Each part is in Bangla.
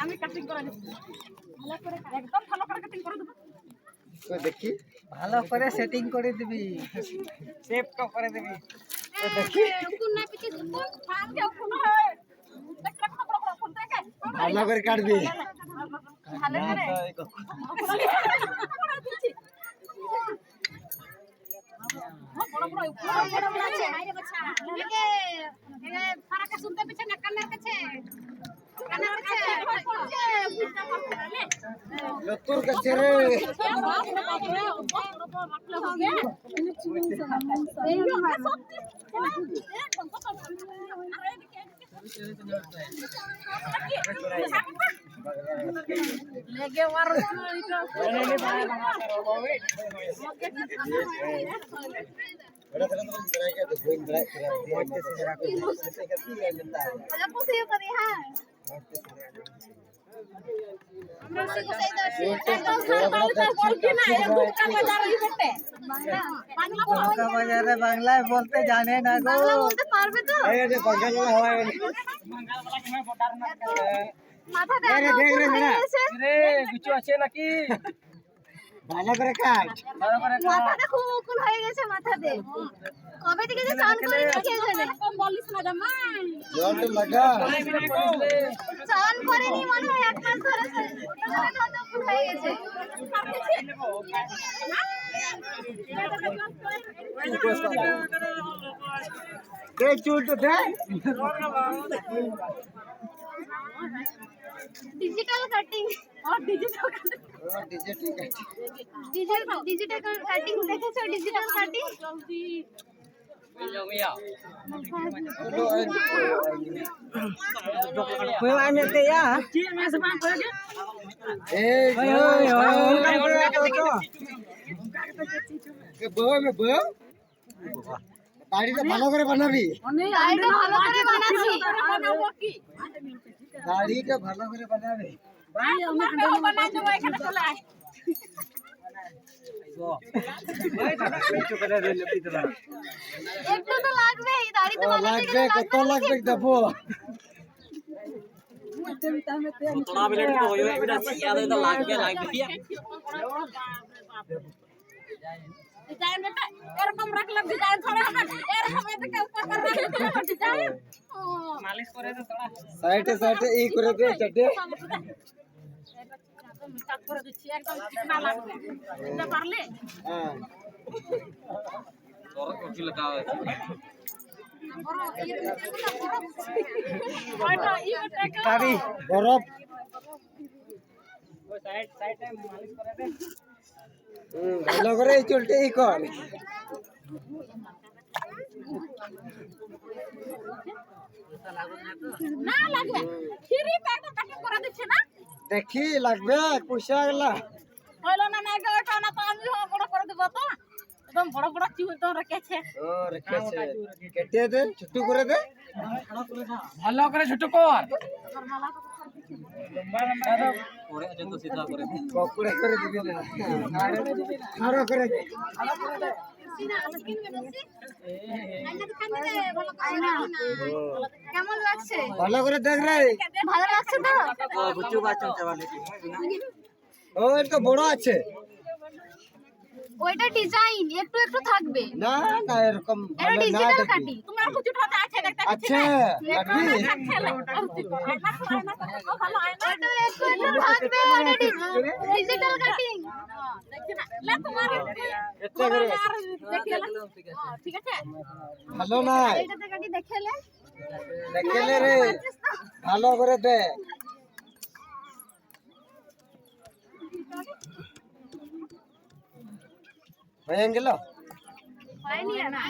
আমি কাটিং করে দিচ্ছি ভালো করে একদম ভালো করে কাটিং করে দেব তো দেখি ভালো করে সেটিং করে দিবি শেপ তো করে দিবি তো দেখি কোন না পিছে কোন ফান কে কোন হয় দেখ কোন থেকে ভালো করে কাটবি ভালো করে বড় বড় আছে বাইরে বাচ্চা একে ফারাকা শুনতে পিছে না কানের কাছে তোর কাছে রে লেগে মারো बड़ा तरह का बनाएगा तो कोई बड़ा मोटे से जरा को जैसे करती है लेता है अरे पुसी करी हां আমরা সিগো সেই দছি একদম সালটা বলছি না এর দুটা বাজার এই করতে বাংলা দুটা বাজারে বাংলায় বলতে জানে না গো বাংলা বলতে পারবে তো এই যে বাঙালি হয় বাঙাল वाला কি मैं বটার না মাথা দে আরে দেখ রে মেরা রে কিছু আছে নাকি ভালো করে কাট ভালো করে মাথা দেখো মুকুল হয়ে গেছে মাথা দে কবে থেকে যে চান করে রেখে জানে কম বলিস না জামাই जोर तो लगा চান করেনি মনে হয় এক মাস ধরে ওটা তো মুকুল হয়ে গেছে दे चूल तो दे डिजिटल कटिंग और डिजिटल कटिंग डिजिटल कटिंग দেখেছো ডিজিটাল কাটিং জলদি कोई आने दे या কি मैं से बात করে ए के बो में बो দাড়িটা ভালো করে বানাবি দাড়িটা ভালো করে বানাচ্ছি বানাবো কি দাড়িটা ভালো করে বানাবি ভাই আমি বানাই দেব এখানে চলে আয় একটু তো লাগবে এই দাড়িতে বানাতে লাগবে কত লাগবে দেবো তোরা বিলে তো হইও এটা চিয়া দে তো লাগবে ডিজাইন বেটা এরকম রাখলাম ডিজাইন থোড়া হবে এরকম এদিকে উপর করে রাখলাম ডিজাইন মালিশ করে দে তোরা সাইডে সাইডে এই করে দে চটে কাট করে দিচ্ছি একদম চিকনা লাগবে এটা পারলে হ্যাঁ তোরা কি লাগাও বড় এই ওইটা ইটা তারি বরফ ওই সাইডে মালিশ করে দে ভালো করে এই চুলটা এই কর না লাগবে ফ্রি প্যাক কাটিং করে দিচ্ছে না দেখি লাগবে পয়সা গেলা হইলো না না ওইটা না তো আমি বড় করে দেব তো একদম বড় বড় চুল তো রেখেছে ও রেখেছে কেটে দে ছোট করে দে ভালো করে ছোট কর পরে যত সিধা করে দে পকড়ে করে দিবি না আরো করে দে কেমন লাগছে ভালো করে দেখ রে ভালো লাগছে তো বুচু বাচ্চা চাওয়ালে ও এটা বড় আছে ওইটা ডিজাইন একটু একটু থাকবে না না এরকম এটা ভালো না ডিজিটাল দেখি কাটি তোমার কিছু ঠাতে আছে দেখতে আচ্ছা লাগবি ভালো আয়না একটু একটু থাকবে ওটা ডিজিটাল কাটিং দেখছি না লে তোমার এটা করে দেখলে ঠিক আছে ভালো না এইটাতে কাটি দেখলে দেখলে রে ভালো করে দে হয়ে গেল হয়নি না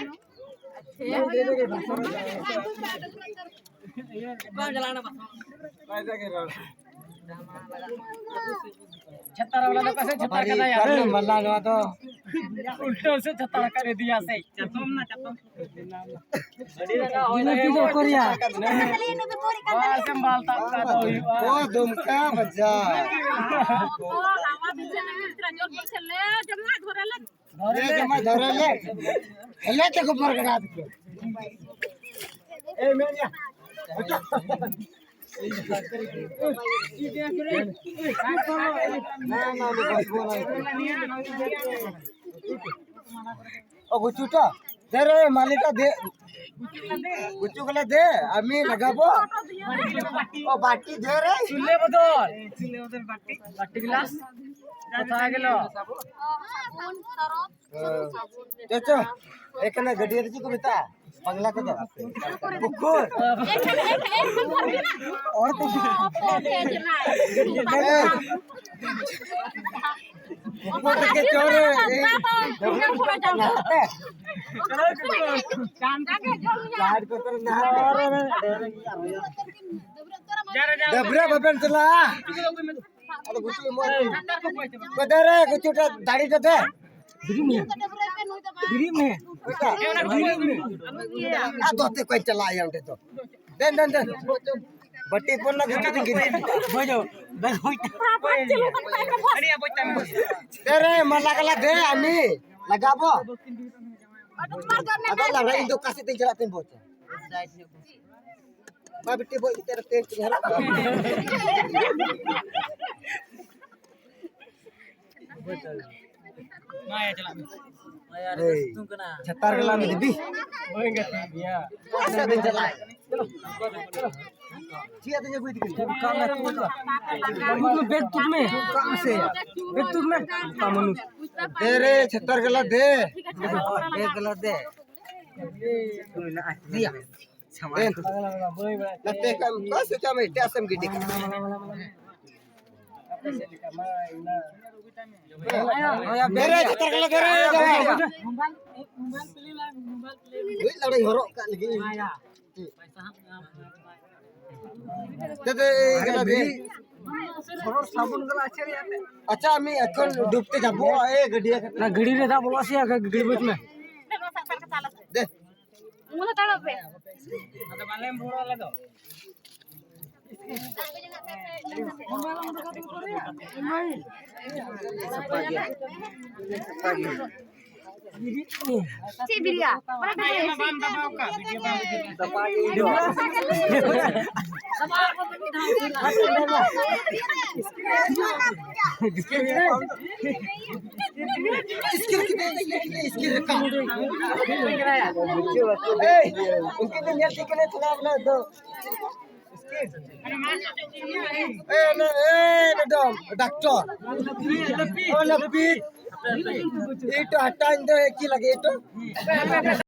छत्तर वाला तो कैसे छत्तर का यार मल्ला गवा तो उल्टे से छत्तर कर दिया से चतम ना चतम बड़ी लगा हो दिनो की कोरिया संभालता का तो ओ दुमका बजा धरे जमा धरे ले हेले ते को पर गड़ा दे ए मेनिया ও গুচুটা দে রে মালিটা দে গুচু গুলা দে আমি লাগাবো ও বাটি দে রে চুলে বদল বাটি বাটি গ্লাস কোথায় গেল সাবুন সরফ সাবুন দেখো এখানে গড়িয়ে দিছি কবিতা বাংলা কথা পুকুর এখানে করবি না और तो ভেজ নাই पुकुर के चोर चार को तर ना डबरा बबन चला अरे गुचू मोर कदर है गुचूटा दाढ़ी दे गिरी में बेटा आ दोते कोई चला आंटे तो देन देन देन बट्टी पर ना गुचू दिन गिरी बजो बस तेरे मला कला दे आमी लगाबो अगर लगा इन दो कासे तीन चलाते हैं बहुत बा बिट्टी बोल तेरा तेल घर माया चला छत्तार गला में दीदी होएगा भैया कासे दिन चलाए चिया तुझे कोई दिक्कत काम है तू बैग तुझ में काम से बैग तुझ में काम मनु दे रे छत्तार गला दे बैग गला दे दिया लगते काम कासे क्या में टेसम की दिक्कत दे रे छत्तार गला दे रे मोबाइल लड़ाई हरो का लगी अच्छा আমি এখন ডুবতে যাব এই গড়িয়া না গড়ি রে যাব আসি আগে গড়ি বস में দে মুলো তাড়াবে ada balem bora lado si biria bam daba ka video इसकी रखा ए उनके तो यार टिकने चला ना दो ए मैडम डॉक्टर ओ लपी ये तो हटा इंदो एक ही लगे तो